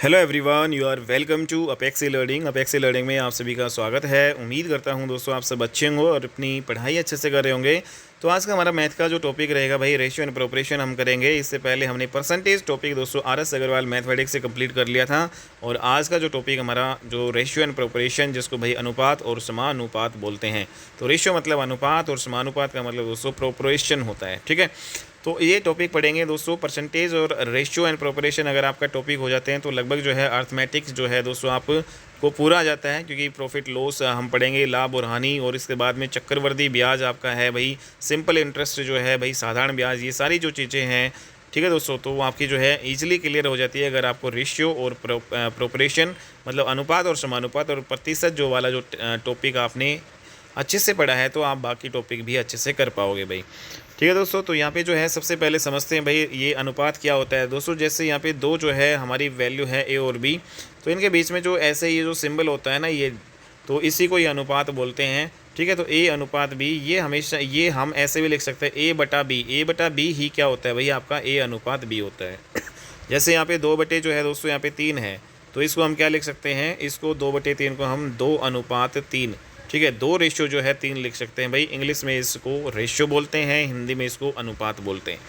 Hello everyone, you are welcome to Apex Learning. Apex Learning में आप सभी का स्वागत है। उम्मीद करता हूं दोस्तों आप सब अच्छे होंगे और अपनी पढ़ाई अच्छे से कर रहे होंगे। तो आज का हमारा मैथ का जो टॉपिक रहेगा भाई, रेशियो एंड प्रोपोर्शन हम करेंगे। इससे पहले हमने परसेंटेज टॉपिक दोस्तों RS अग्रवाल मैथमेटिक्स से कंप्लीट कर लिया था। और आज का जो टॉपिक हमारा जो रेशियो एंड प्रोपोर्शन, जिसको भाई अनुपात और समानुपात बोलते हैं। तो रेशियो मतलब अनुपात और समानुपात का मतलब दोस्तों प्रोपोर्शन होता है। ठीक है, तो ये टॉपिक पढ़ेंगे दोस्तों। परसेंटेज और रेशियो एंड प्रोपोर्शन अगर आपका टॉपिक हो जाते हैं तो लगभग जो है अर्थमेटिक्स जो है दोस्तों आप को पूरा आ जाता है। क्योंकि प्रॉफिट लॉस हम पढ़ेंगे, लाभ और हानि, और इसके बाद में चक्रवर्ती ब्याज आपका है भाई, सिंपल इंटरेस्ट जो है भाई, साधारण ब्याज, ये सारी जो चीज़ें हैं। ठीक है दोस्तों, तो वो आपकी जो है ईजिली क्लियर हो जाती है अगर आपको रेशियो और प्रोपोर्शन मतलब अनुपात और समानुपात और प्रतिशत जो वाला जो टॉपिक आपने अच्छे से पढ़ा है, तो आप बाकी टॉपिक भी अच्छे से कर पाओगे भाई। ठीक है दोस्तों, तो यहाँ पे जो है सबसे पहले समझते हैं भाई ये अनुपात क्या होता है। दोस्तों जैसे यहाँ पे दो जो है हमारी वैल्यू है ए और बी, तो इनके बीच में जो ऐसे ये जो सिंबल होता है ना, ये तो इसी को ये अनुपात बोलते हैं। ठीक है, तो ए अनुपात बी, ये हमेशा ये हम ऐसे भी लिख सकते हैं ए बटा बी। ए बटा बी ही क्या होता है भाई, आपका ए अनुपात बी होता है। जैसे यहाँ पे 2 बटे जो है दोस्तों यहाँ पे 3 है, तो इसको हम क्या लिख सकते हैं, इसको 2/3 को हम 2:3। ठीक है, 2 रेशियो जो है 3 लिख सकते हैं भाई। इंग्लिश में इसको रेशियो बोलते हैं, हिंदी में इसको अनुपात बोलते हैं।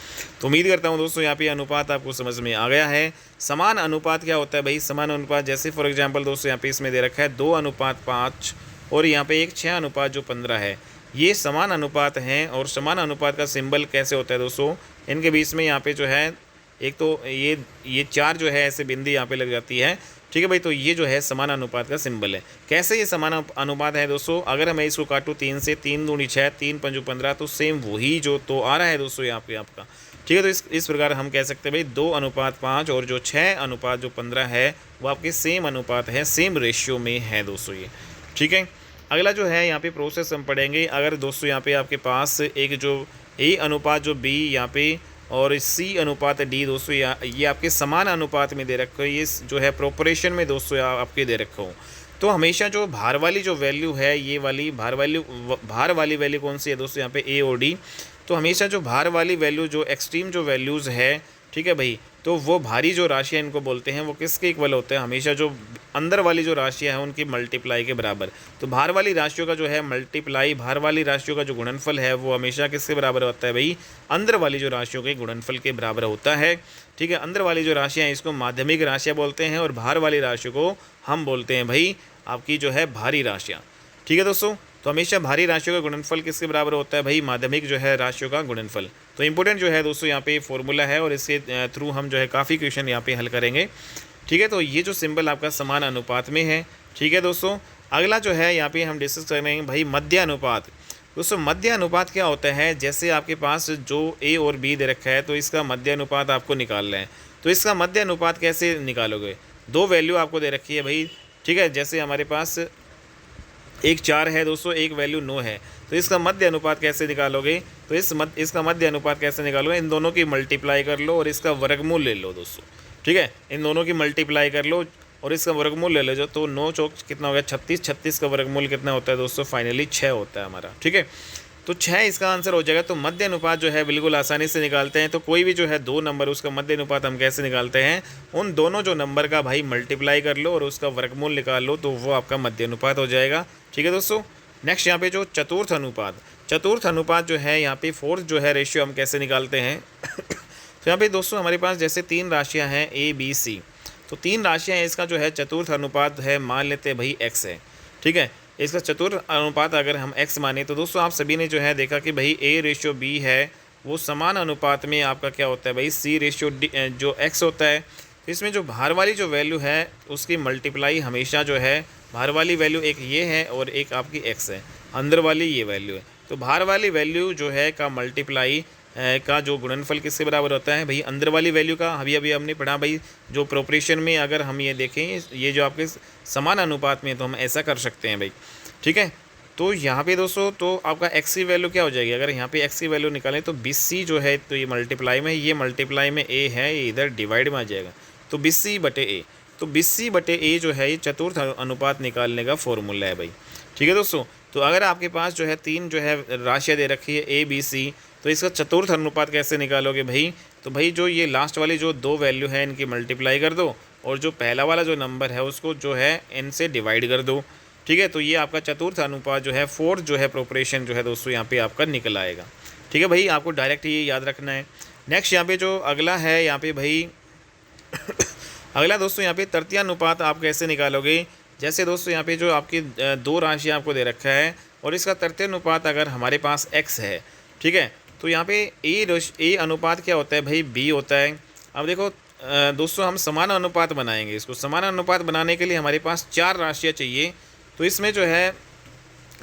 तो उम्मीद करता हूँ दोस्तों यहाँ पे अनुपात आपको समझ में आ गया है। समान अनुपात क्या होता है भाई, समान अनुपात जैसे फॉर एग्जांपल दोस्तों यहाँ पे इसमें दे रखा है 2:5 और यहाँ पे एक 6:15 है। ये समान अनुपात हैं। और समान अनुपात का सिंबल कैसे होता है दोस्तों, इनके बीच में यहाँ पे जो है एक तो ये 4 जो है ऐसे बिंदी यहाँ पे लग जाती है। ठीक है भाई, तो ये जो है समान अनुपात का सिंबल है। कैसे ये समान अनुपात है दोस्तों, अगर मैं इसको काटूँ 3 से, 3 दूनी 6, 3 पंजू 15, तो सेम वही जो तो आ रहा है दोस्तों यहाँ पे आपका। ठीक है, तो इस प्रकार हम कह सकते हैं भाई 2:5 और जो 6:15 है वो आपके सेम अनुपात है, सेम रेशियो में है दोस्तों ये। ठीक है, अगला जो है यहाँ पे प्रोसेस हम पढ़ेंगे। अगर दोस्तों यहाँ पे आपके पास एक जो ए अनुपात जो बी यहाँ पे और सी अनुपात डी दोस्तों ये आपके समान अनुपात में दे रखा है, ये जो है प्रोपोर्शन में दोस्तों आपके दे रखा हूँ। तो हमेशा जो भार वाली जो वैल्यू है, ये वाली भार वाली वैल्यू कौन सी है दोस्तों, यहाँ पे ए और डी। तो हमेशा जो भार वाली वैल्यू जो एक्सट्रीम जो वैल्यूज़ है, ठीक है भाई, तो वो भारी जो राशियाँ इनको बोलते हैं, वो किसके इक्वल होते हैं, हमेशा जो अंदर वाली जो राशियाँ हैं उनकी मल्टीप्लाई के बराबर। तो भार वाली राशियों का जो है मल्टीप्लाई, भार वाली राशियों का जो गुणनफल है वो हमेशा किसके बराबर होता है भाई, अंदर वाली जो राशियों के गुणनफल के बराबर होता है। ठीक है, अंदर वाली जो राशियाँ हैं इसको माध्यमिक राशियाँ बोलते हैं और भार वाली राशियों को हम बोलते हैं भाई आपकी जो है भारी राशियाँ। ठीक है दोस्तों, तो हमेशा भारी राशियों का गुणनफल किसके बराबर होता है भाई, माध्यमिक जो है राशियों का गुणनफल। तो इंपॉर्टेंट जो है दोस्तों यहाँ पे फॉर्मूला है और इसके थ्रू हम जो है काफ़ी क्वेश्चन यहाँ पे हल करेंगे। ठीक है, तो ये जो सिंबल आपका समान अनुपात में है। ठीक है दोस्तों, अगला जो है यहाँ पे हम डिस्कस करेंगे भाई मध्य अनुपात। दोस्तों मध्य अनुपात क्या होता है, जैसे आपके पास जो ए और बी दे रखा है, तो इसका मध्य अनुपात आपको निकालना है। तो इसका मध्य अनुपात कैसे निकालोगे, 2 वैल्यू आपको दे रखी है भाई। ठीक है, जैसे हमारे पास एक 4 है दोस्तों, एक वैल्यू 9 है, तो इसका मध्य अनुपात कैसे निकालोगे, तो इसका मध्य अनुपात कैसे निकालोगे, इन दोनों की मल्टीप्लाई कर लो और इसका वर्गमूल ले लो दोस्तों। ठीक है, इन दोनों की मल्टीप्लाई कर लो और इसका वर्गमूल ले लो जो, तो 9 चौक कितना हो गया 36, 36 का वर्गमूल कितना होता है दोस्तों, फाइनली 6 होता है हमारा। ठीक है, तो 6 इसका आंसर हो जाएगा। तो मध्य अनुपात जो है बिल्कुल आसानी से निकालते हैं। तो कोई भी जो है 2 नंबर, उसका मध्य अनुपात हम कैसे निकालते हैं, उन दोनों जो नंबर का भाई मल्टीप्लाई कर लो और उसका वर्गमूल निकाल लो, तो वो आपका मध्य अनुपात हो जाएगा। ठीक है दोस्तों, नेक्स्ट यहाँ पे जो चतुर्थ अनुपात जो है, यहाँ पे फोर्थ जो है रेशियो हम कैसे निकालते हैं। तो यहाँ पे दोस्तों हमारे पास जैसे 3 राशियाँ हैं ए बी सी, तो 3 राशियाँ हैं, इसका जो है चतुर्थ अनुपात है, मान लेते हैं भाई x है। ठीक है, इसका चतुर्थ अनुपात अगर हम x माने, तो दोस्तों आप सभी ने जो है देखा कि भाई a/b है वो समान अनुपात में आपका क्या होता है भाई c/d जो x होता है। तो इसमें जो भार वाली जो वैल्यू है उसकी मल्टीप्लाई हमेशा जो है, भार वाली वैल्यू एक ये है और एक आपकी x है, अंदर वाली ये वैल्यू है। तो भार वाली वैल्यू जो है का मल्टीप्लाई का जो गुणनफल किसके बराबर होता है भाई, अंदर वाली वैल्यू का। अभी हमने पढ़ा भाई जो प्रोपोर्शन में अगर हम ये देखें, ये जो आपके समान अनुपात में, तो हम ऐसा कर सकते हैं भाई। ठीक है, तो यहाँ पे दोस्तों तो आपका x की वैल्यू क्या हो जाएगी, अगर यहाँ पे x की वैल्यू निकालें तो 20c जो है, तो ये मल्टीप्लाई में, ये मल्टीप्लाई में a है, ये इधर डिवाइड में आ जाएगा, तो 20c/a। तो 20c/a जो है ये चतुर्थ अनुपात निकालने का फॉर्मूला है भाई। ठीक है दोस्तों, तो अगर आपके पास जो है 3 जो है राशियाँ दे रखी है a b c, तो इसका चतुर्थ अनुपात कैसे निकालोगे भाई, तो भाई जो ये लास्ट वाली जो दो वैल्यू है इनकी मल्टीप्लाई कर दो, और जो पहला वाला जो नंबर है उसको जो है n से डिवाइड कर दो। ठीक है, तो ये आपका चतुर्थ अनुपात जो है, फोर्थ जो है प्रोपोर्शन जो है दोस्तों यहाँ पे आपका निकल आएगा। ठीक है भाई, आपको डायरेक्ट ये याद रखना है। नेक्स्ट यहाँ पे जो अगला है यहाँ पे भाई अगला दोस्तों यहाँ पे तृतीय अनुपात आप कैसे निकालोगे। जैसे दोस्तों यहाँ पे जो आपकी दो राशि आपको दे रखा है और इसका तृतीय अनुपात अगर हमारे पास x है, ठीक है, तो यहाँ पे ए अनुपात क्या होता है भाई, b होता है। अब देखो दोस्तों हम समान अनुपात बनाएंगे, इसको समान अनुपात बनाने के लिए हमारे पास चार राशियाँ चाहिए। तो इसमें जो है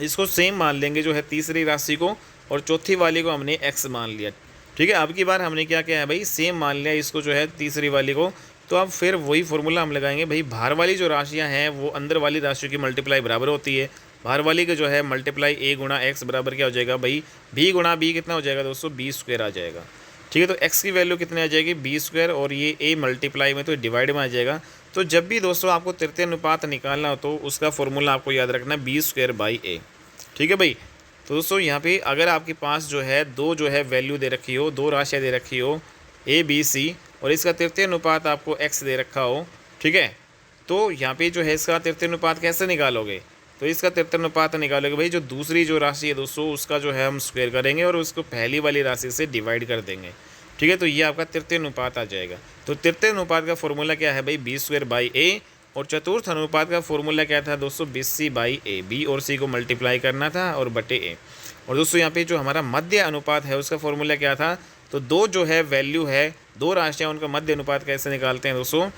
इसको सेम मान लेंगे जो है तीसरी राशि को, और चौथी वाली को हमने x मान लिया। ठीक है, अब की बार हमने क्या किया है भाई, सेम मान लिया इसको जो है तीसरी वाली को। तो अब फिर वही फॉर्मूला हम लगाएंगे भाई, बाहर वाली जो राशियां हैं वो अंदर वाली राशियों की मल्टीप्लाई बराबर होती है। बाहर वाली का जो है मल्टीप्लाई a गुणा x बराबर क्या हो जाएगा भाई, b गुणा b कितना हो जाएगा दोस्तों, b स्क्वायर आ जाएगा। ठीक है, तो x की वैल्यू कितनी आ जाएगी, b स्क्वायर, और ये a मल्टीप्लाई में तो डिवाइड में आ जाएगा। तो जब भी दोस्तों आपको तृतीय अनुपात निकालना हो तो उसका फॉर्मूला आपको याद रखना है, b स्क्वायर बाई a। ठीक है भाई, तो दोस्तों यहाँ पे अगर आपके पास जो है दो जो है वैल्यू दे रखी हो, दो राशियाँ दे रखी हो a b c, और इसका तृतीय अनुपात आपको x दे रखा हो, ठीक है, तो यहाँ पे जो है इसका तृतीय अनुपात कैसे निकालोगे, तो इसका तृतीय अनुपात निकालोगे भाई, जो दूसरी जो राशि है दोस्तों उसका जो है हम स्क्वायर करेंगे और उसको पहली वाली राशि से डिवाइड कर देंगे। ठीक है, तो ये आपका तृतीय अनुपात आ जाएगा। तो तृतीय अनुपात का फॉर्मूला क्या है भाई, b स्क्वायर बाई a, और चतुर्थ अनुपात का फॉर्मूला क्या था दोस्तों, bc बाई a, b और c को मल्टीप्लाई करना था और बटे a। और दोस्तों यहाँ पे जो हमारा मध्य अनुपात है उसका फॉर्मूला क्या था, तो दो जो है वैल्यू है, दो राशियाँ, उनका मध्य अनुपात कैसे निकालते हैं दोस्तों,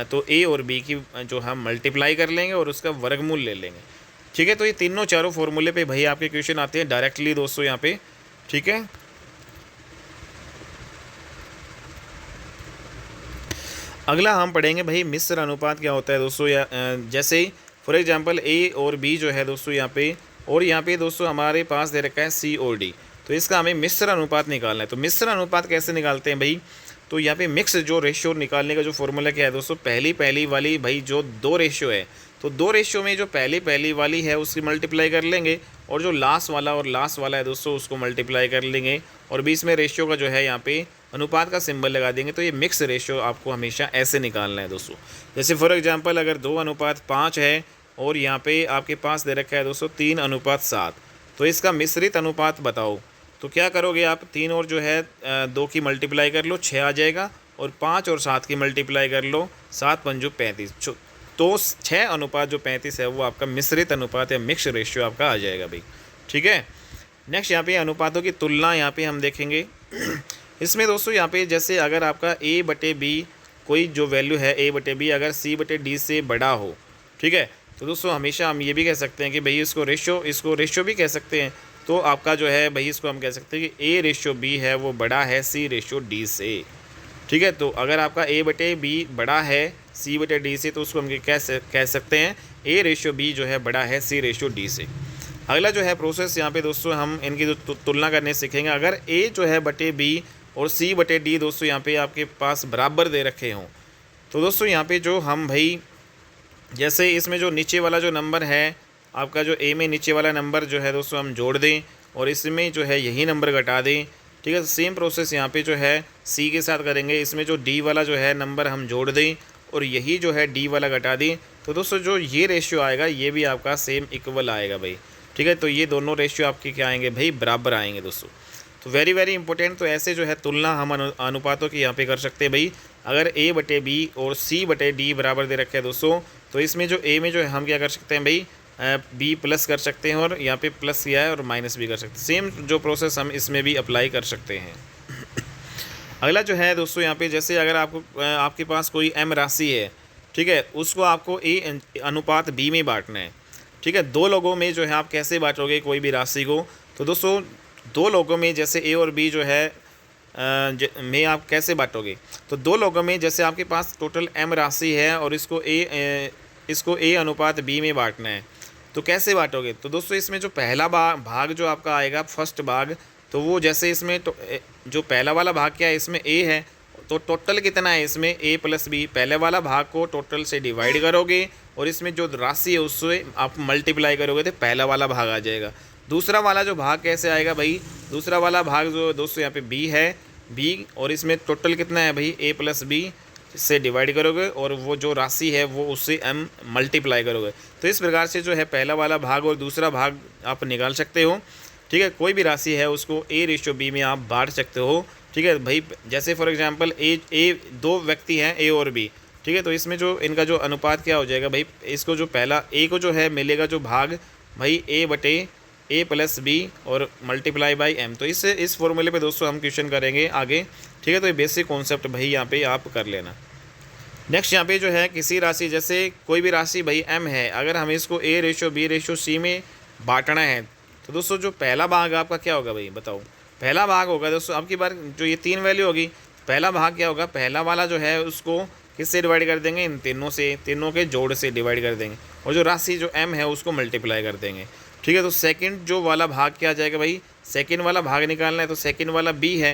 तो a और b की जो हम मल्टीप्लाई कर लेंगे और उसका वर्गमूल ले लेंगे। ठीक है, तो ये तीनों चारों फॉर्मूले पे भाई आपके क्वेश्चन आते हैं डायरेक्टली दोस्तों यहाँ पे। ठीक है, अगला हम पढ़ेंगे भाई मिश्र अनुपात क्या होता है दोस्तों, या जैसे फॉर एग्जांपल a और b जो है दोस्तों यहाँ पे, और यहाँ पे दोस्तों हमारे पास दे रखा है c और d, तो इसका हमें मिश्र अनुपात निकालना है। तो मिश्र अनुपात कैसे निकालते हैं भाई, तो यहाँ पे मिक्स जो रेशियो निकालने का जो फॉर्मूला क्या है दोस्तों, पहली वाली भाई जो दो रेशियो है, तो दो रेशियो में जो पहली वाली है उसकी मल्टीप्लाई कर लेंगे, और जो लास्ट वाला है दोस्तों उसको मल्टीप्लाई कर लेंगे, और बीच में रेशियो का जो है यहाँ पे अनुपात का सिंबल लगा देंगे। तो ये मिक्स रेशियो आपको हमेशा ऐसे निकालना है दोस्तों। जैसे फॉर एग्जांपल अगर 2:5 है और यहाँ पे आपके पास दे रखा है दोस्तों 3:7, तो इसका मिश्रित अनुपात बताओ। तो क्या करोगे आप, 3 और जो है 2 की मल्टीप्लाई कर लो, 6 आ जाएगा, और 5 और 7 की मल्टीप्लाई कर लो, 7×5 35। तो 6:35 है वो आपका मिश्रित अनुपात या मिक्स रेशियो आपका आ जाएगा भाई। ठीक है, नेक्स्ट यहाँ पे अनुपातों की तुलना यहाँ पे हम देखेंगे। इसमें दोस्तों यहाँ पे जैसे अगर आपका a/b कोई जो वैल्यू है a/b अगर c/d से बड़ा हो, ठीक है, तो दोस्तों हमेशा हम ये भी कह सकते हैं कि भाई इसको रेशियो भी कह सकते हैं। तो आपका जो है भाई इसको हम कह सकते हैं कि a/b है वो बड़ा है c/d से। ठीक है, तो अगर आपका a/b बड़ा है c/d से, तो उसको हम कह सकते हैं a/b जो है बड़ा है c/d से। अगला जो है प्रोसेस यहाँ पे दोस्तों हम इनकी जो तुलना करने सीखेंगे। अगर a जो है बटे b और c/d दोस्तों यहाँ पे आपके पास बराबर दे रखे हों, तो दोस्तों यहाँ पे जो हम भाई जैसे इसमें जो नीचे वाला जो नंबर है आपका, जो a में नीचे वाला नंबर जो है दोस्तों हम जोड़ दें, और इसमें जो है यही नंबर घटा दें। ठीक है, सेम प्रोसेस यहाँ पे जो है c के साथ करेंगे। इसमें जो d वाला जो है नंबर हम जोड़ दें और यही जो है d वाला घटा दें, तो दोस्तों जो ये रेशियो आएगा ये भी आपका सेम इक्वल आएगा भाई। ठीक है, तो ये दोनों रेशियो आपके क्या आएंगे भाई, बराबर आएंगे दोस्तों। तो वेरी इंपॉर्टेंट। तो ऐसे जो है तुलना हम अनुपातों की यहाँ पे कर सकते हैं भाई। अगर a/b और c/d बराबर दे रखे हैं दोस्तों, तो इसमें जो a में जो है हम क्या कर सकते हैं भाई, b प्लस कर सकते हैं, और यहाँ पे प्लस किया है और माइनस भी कर सकते हैं। सेम जो प्रोसेस हम इसमें भी अप्लाई कर सकते हैं। अगला जो है दोस्तों यहाँ पे जैसे अगर आपके पास कोई m राशि है, ठीक है, उसको आपको a/b में बांटना है। ठीक है, दो लोगों में जो है आप कैसे बांटोगे कोई भी राशि को, तो दोस्तों दो लोगों में जैसे a और b जो है में आप कैसे बांटोगे, तो दो लोगों में जैसे आपके पास टोटल m राशि है और इसको a/b में बांटना है, तो कैसे बांटोगे। तो दोस्तों इसमें जो पहला भाग जो आपका आएगा फर्स्ट भाग, तो वो जैसे इसमें जो पहला वाला भाग क्या है, इसमें a है, तो टोटल कितना है इसमें a+b। पहले वाला भाग को टोटल से डिवाइड करोगे और इसमें जो राशि है उससे आप मल्टीप्लाई करोगे तो पहला वाला भाग आ जाएगा। दूसरा वाला जो भाग कैसे आएगा भाई, दूसरा वाला भाग जो दोस्तों यहाँ पे b है, बी, और इसमें टोटल कितना है भाई ए प्लस बी से डिवाइड करोगे और वो जो राशि है वो उससे m मल्टीप्लाई करोगे। तो इस प्रकार से जो है पहला वाला भाग और दूसरा भाग आप निकाल सकते हो। ठीक है, कोई भी राशि है उसको A/B में आप बांट सकते हो। ठीक है भाई, जैसे फॉर एग्जांपल ए दो व्यक्ति हैं A और B। ठीक है, तो इसमें जो इनका जो अनुपात क्या हो जाएगा भाई, इसको जो पहला A को जो है मिलेगा जो भाग भाई A प्लस बी और मल्टीप्लाई बाई m। तो इस फॉर्मूले पे दोस्तों हम क्वेश्चन करेंगे आगे। ठीक है, तो ये बेसिक कॉन्सेप्ट भाई यहाँ पे आप कर लेना। नेक्स्ट यहाँ पे जो है किसी राशि, जैसे कोई भी राशि भाई m है, अगर हमें इसको A/B/C में बांटना है तो दोस्तों जो पहला भाग आपका क्या होगा भाई बताओ। पहला भाग होगा दोस्तों, अब की बार जो ये 3 वैल्यू होगी, पहला भाग क्या होगा, पहला वाला जो है उसको किससे डिवाइड कर देंगे, इन तीनों से, तीनों के जोड़ से डिवाइड कर देंगे, और जो राशि जो m है उसको मल्टीप्लाई कर देंगे। ठीक है, तो सेकंड जो वाला भाग क्या आ जाएगा भाई, सेकंड वाला भाग निकालना है तो सेकंड वाला b है,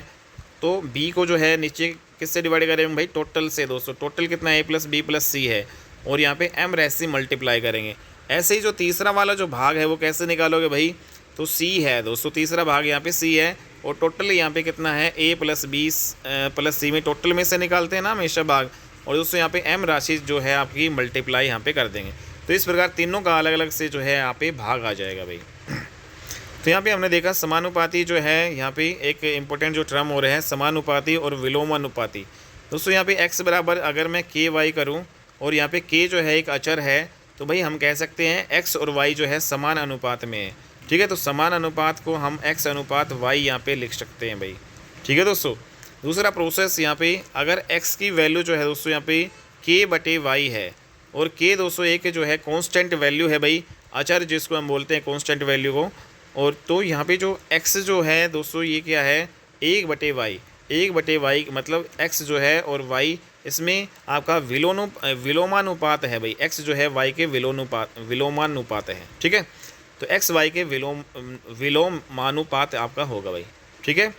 तो b को जो है नीचे किससे डिवाइड करेंगे भाई, टोटल से। दोस्तों टोटल कितना है, a प्लस बी प्लस सी है, और यहाँ पे m राशि मल्टीप्लाई करेंगे। ऐसे ही जो तीसरा वाला जो भाग है वो कैसे निकालोगे भाई, तो c है दोस्तों, तीसरा भाग यहाँ पे c है, और टोटल यहाँ पे कितना है a प्लस बी प्लस सी में टोटल में से निकालते हैं ना हमेशा भाग, और दोस्तों यहाँ पे m राशि जो है आपकी मल्टीप्लाई यहाँ पे कर देंगे। तो इस प्रकार तीनों का अलग अलग से जो है यहाँ पे भाग आ जाएगा भाई। तो यहाँ पे हमने देखा समानुपाती जो है, यहाँ पे एक इम्पोर्टेंट जो टर्म हो रहे हैं समानुपाती और विलोमानुपाती। दोस्तों यहाँ पे x बराबर अगर मैं ky करूँ और यहाँ पे k जो है एक अचर है, तो भाई हम कह सकते हैं x और y जो है समान अनुपात में है। ठीक है, तो समान अनुपात को हम x अनुपात y यहाँ पे लिख सकते हैं भाई। ठीक है दोस्तों, दूसरा प्रोसेस यहाँ पे अगर x की वैल्यू जो है दोस्तों यहाँ पे k/y है, और k दोस्तों एक जो है कांस्टेंट वैल्यू है भाई, अचर जिसको हम बोलते हैं कांस्टेंट वैल्यू को, और तो यहाँ पे जो x जो है दोस्तों ये क्या है 1/y, 1/y मतलब x जो है और y इसमें आपका विलोमानुपात है भाई, x जो है y के विलोमानुपात है। ठीक है, तो x y के विलोमानुपात आपका होगा भाई। ठीक है,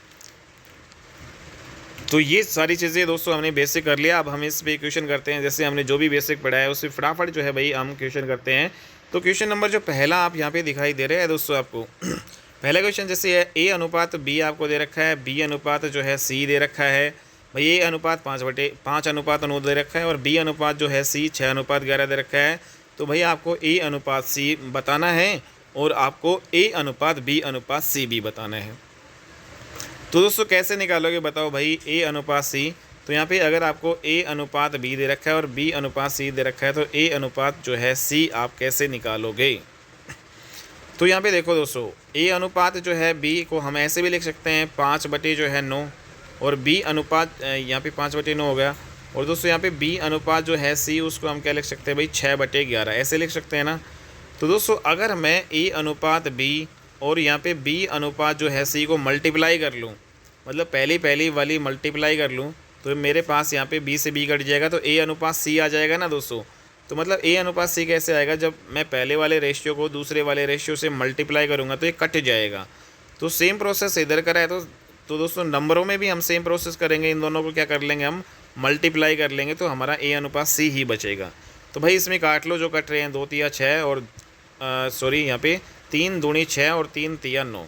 तो ये सारी चीज़ें दोस्तों हमने बेसिक कर लिया। अब हम इस पे क्वेश्चन करते हैं, जैसे हमने जो भी बेसिक पढ़ा है उससे फटाफट जो है भाई हम क्वेश्चन करते हैं। तो क्वेश्चन नंबर जो पहला आप यहाँ पे दिखाई दे रहे हैं दोस्तों आपको पहला क्वेश्चन जैसे है a अनुपात b आपको दे रखा है, b अनुपात जो है c दे रखा है भाई, a अनुपात 5 अनुपात 9 दे रखा है, और b अनुपात जो है c 6 अनुपात 11 दे रखा है। तो भाई आपको a अनुपात c बताना है और आपको a अनुपात b अनुपात c भी बताना है। तो दोस्तों कैसे निकालोगे बताओ भाई a अनुपात c। तो यहाँ पे अगर आपको a अनुपात b दे रखा है और b अनुपात c दे रखा है, तो a अनुपात जो है c आप कैसे निकालोगे। तो यहाँ पे देखो दोस्तों, a अनुपात जो है b को हम ऐसे भी लिख सकते हैं 5/9, और b अनुपात यहाँ पे 5/9 हो गया, और दोस्तों यहाँ पे b अनुपात जो है c उसको हम क्या लिख सकते हैं भाई 6/11, ऐसे लिख सकते हैं ना। तो दोस्तों अगर मैं a अनुपात b और यहाँ पे b अनुपात जो है c को मल्टीप्लाई कर लूँ, मतलब पहली वाली मल्टीप्लाई कर लूँ, तो मेरे पास यहाँ पे b से b कट जाएगा, तो a अनुपात c आ जाएगा ना दोस्तों। तो मतलब a अनुपात c कैसे आएगा, जब मैं पहले वाले रेशियो को दूसरे वाले रेशियो से मल्टीप्लाई करूँगा तो ये कट जाएगा। तो सेम प्रोसेस इधर करा है, तो दोस्तों नंबरों में भी हम सेम प्रोसेस करेंगे, इन दोनों को क्या कर लेंगे हम मल्टीप्लाई कर लेंगे, तो हमारा a अनुपात c ही बचेगा। तो भाई इसमें काट लो जो कट रहे हैं, 2 तिया 6 और सॉरी यहाँ पे 3 दूनी 6 और 3 तिया 9,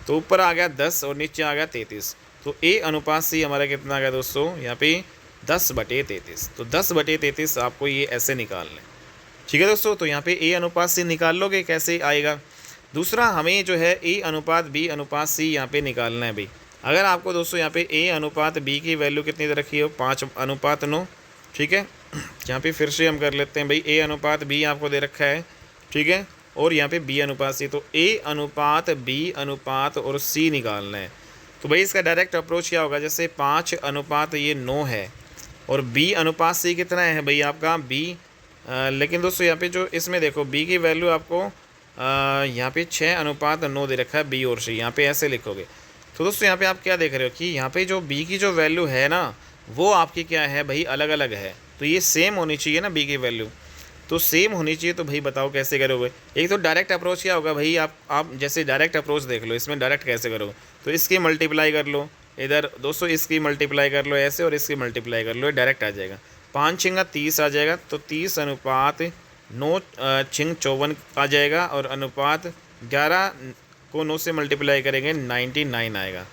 तो ऊपर आ गया 10 और नीचे आ गया 33। तो a अनुपात c हमारा कितना आ गया दोस्तों यहाँ पे 10/33। तो 10/33 आपको ये ऐसे निकाल लें। ठीक है दोस्तों, तो यहाँ पे a अनुपात c निकाल लोगे, कैसे आएगा। दूसरा हमें जो है a अनुपात b अनुपात c यहाँ पे निकालना है भाई। अगर आपको दोस्तों यहाँ पे a अनुपात b की वैल्यू कितनी दे रखी है 5/9। ठीक है, यहाँ पे फिर से हम कर लेते हैं भाई, a अनुपात b आपको दे रखा है। ठीक है, और यहाँ पे b अनुपात c, तो a अनुपात b अनुपात और c निकालना है। तो भाई इसका डायरेक्ट अप्रोच क्या होगा, जैसे 5 अनुपात ये 9 है और b अनुपात c कितना है भाई आपका b, लेकिन दोस्तों यहाँ पे जो इसमें देखो b की वैल्यू आपको यहाँ पे 6 अनुपात 9 दे रखा है b और c, यहाँ पे ऐसे लिखोगे। तो दोस्तों यहाँ पे आप क्या देख रहे हो कि यहाँ पे जो b की जो वैल्यू है ना वो आपकी क्या है भाई अलग अलग है, तो ये सेम होनी चाहिए ना b की वैल्यू, तो सेम होनी चाहिए। तो भाई बताओ कैसे करोगे। एक तो डायरेक्ट अप्रोच क्या होगा भाई, आप जैसे डायरेक्ट अप्रोच देख लो, इसमें डायरेक्ट कैसे करोगे, तो इसकी मल्टीप्लाई कर लो इधर दोस्तों, इसकी मल्टीप्लाई कर लो ऐसे और इसकी मल्टीप्लाई कर लो, डायरेक्ट आ जाएगा। 5 छिंगा 30 आ जाएगा, तो 30 अनुपात 9 छिंग 54 आ जाएगा, और अनुपात 11 को 9 से मल्टीप्लाई करेंगे 99 आएगा।